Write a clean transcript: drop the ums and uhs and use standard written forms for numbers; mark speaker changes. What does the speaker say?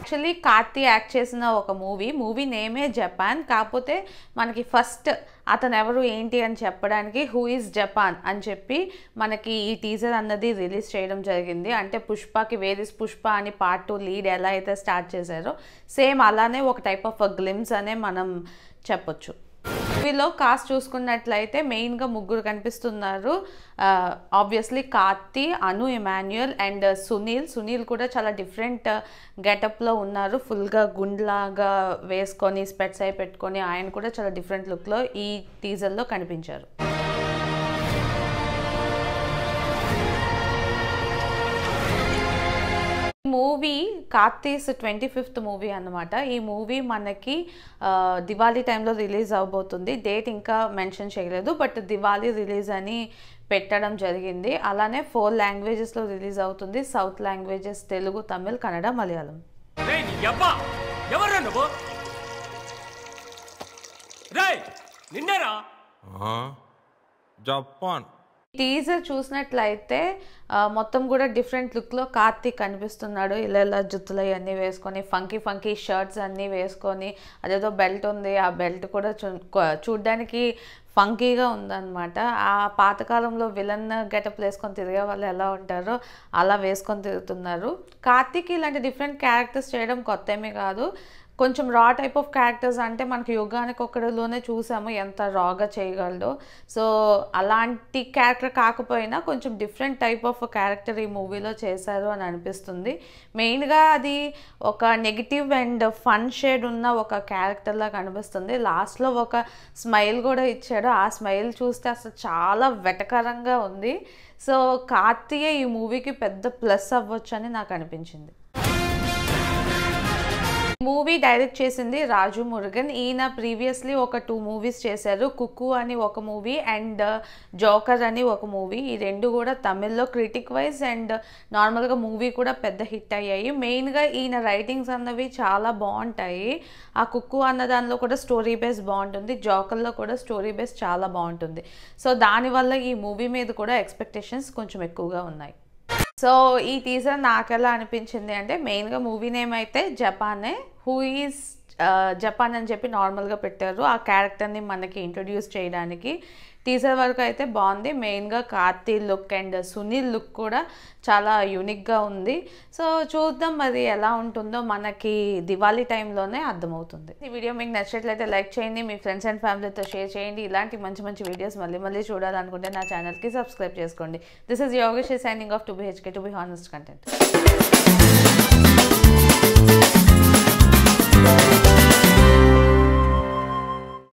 Speaker 1: Actually Karthi act చేసిన ఒక movie నేమే Japan. కాకపోతే మనకి ఫస్ట్ అతను ఎవరు ఏంటి అని చెప్పడానికి హూ ఈజ్ జపాన్ అని చెప్పి మనకి ఈ టీజర్ అన్నది రిలీజ్ చేయడం జరిగింది. అంటే పుష్పకి వేర్ ఇస్ పుష్ప అని పార్ట్ 2 లీడ్ ఎలా అయితే స్టార్ట్ చేశారో సేమ్ అలానే ఒక టైప్ ఆఫ్ గ్లిమ్స్ అనే మనం చెప్పొచ్చు. మూవీలో కాస్ట్ చూసుకున్నట్లయితే మెయిన్గా ముగ్గురు కనిపిస్తున్నారు. Obviously Karthi, Anu Emmanuel and Sunil కూడా చాలా డిఫరెంట్ గెటప్లో ఉన్నారు. ఫుల్గా గుండ్లాగా వేసుకొని స్పెట్స్ అయి పెట్టుకొని ఆయన కూడా చాలా డిఫరెంట్ లుక్లో ఈ టీజర్లో కనిపించారు. మూవీ కార్తీస్ 25th మూవీ అన్నమాట. ఈ మూవీ మనకి దివాళీ టైంలో రిలీజ్ అవబోతుంది. డేట్ ఇంకా మెన్షన్ చేయలేదు, బట్ దివాళీ రిలీజ్ అని పెట్టడం జరిగింది. అలానే 4 లాంగ్వేజెస్లో రిలీజ్ అవుతుంది. South languages Telugu, Tamil, Kannada, Malayalam. Teaser చూసినట్లయితే మొత్తం కూడా డిఫరెంట్ లుక్లో కార్తీక్ కనిపిస్తున్నాడు. ఇలా జుత్తులు అన్నీ వేసుకొని ఫంకీ షర్ట్స్ అన్నీ వేసుకొని అదేదో బెల్ట్ ఉంది, ఆ బెల్ట్ కూడా చూడ్డానికి ఫంకీగా ఉందన్నమాట. ఆ పాతకాలంలో విలన్ గెటప్ వేసుకొని తిరిగే వాళ్ళు ఎలా ఉంటారో అలా వేసుకొని తిరుగుతున్నారు. కార్తీక్ ఇలాంటి డిఫరెంట్ క్యారెక్టర్స్ చేయడం కొత్త ఏమీ కాదు. కొంచెం రా టైప్ ఆఫ్ క్యారెక్టర్స్ అంటే మనకి యుగానికి ఒక్కడిలోనే చూసాము ఎంత రాగా చేయగలదో. సో అలాంటి క్యారెక్టర్ కాకపోయినా కొంచెం డిఫరెంట్ టైప్ ఆఫ్ క్యారెక్టర్ ఈ మూవీలో చేశారు అని అనిపిస్తుంది. మెయిన్గా అది ఒక నెగిటివ్ అండ్ ఫన్ షేడ్ ఉన్న ఒక క్యారెక్టర్లా కనిపిస్తుంది. లాస్ట్లో ఒక స్మైల్ కూడా ఇచ్చాడు. ఆ స్మైల్ చూస్తే అసలు చాలా వెటకరంగా ఉంది. సో కార్తీయే ఈ మూవీకి పెద్ద ప్లస్ అవ్వచ్చు అని నాకు అనిపించింది. మూవీ డైరెక్ట్ చేసింది రాజు మురుగన్. ఈయన ప్రీవియస్లీ ఒక 2 మూవీస్ చేశారు. కుక్కు అని ఒక మూవీ అండ్ జోకర్ అని ఒక మూవీ. ఈ 2 కూడా తమిళ్లో క్రిటిక్ వైజ్ అండ్ నార్మల్గా మూవీ కూడా పెద్ద హిట్ అయ్యాయి. మెయిన్గా ఈయన రైటింగ్స్ అన్నవి చాలా బాగుంటాయి. ఆ కుక్కు అన్న దానిలో కూడా స్టోరీ బేస్ బాగుంటుంది, జోకర్లో కూడా స్టోరీ బేస్ చాలా బాగుంటుంది. సో దానివల్ల ఈ మూవీ మీద కూడా ఎక్స్పెక్టేషన్స్ కొంచెం ఎక్కువగా ఉన్నాయి. సో ఈ టీజర్ నాకు ఎలా అనిపించింది అంటే మెయిన్గా మూవీ నేమ్ అయితే జపానే, హూ ఈజ్ జపాన్ అని చెప్పి నార్మల్గా పెట్టారు ఆ క్యారెక్టర్ని మనకి ఇంట్రొడ్యూస్ చేయడానికి. టీజర్ వరకు అయితే బాగుంది. మెయిన్గా Karthi look and Sunil look కూడా చాలా యూనిక్గా ఉంది. సో చూద్దాం మరి ఎలా ఉంటుందో మనకి దివాళీ టైంలోనే అర్థమవుతుంది. ఈ వీడియో మీకు నచ్చినట్లయితే లైక్ చేయండి, మీ ఫ్రెండ్స్ అండ్ ఫ్యామిలీతో షేర్ చేయండి. ఇలాంటి మంచి వీడియోస్ మళ్ళీ చూడాలనుకుంటే నా ఛానల్కి సబ్స్క్రైబ్ చేసుకోండి. This is Yogesh signing off 2BHK 2B honest content.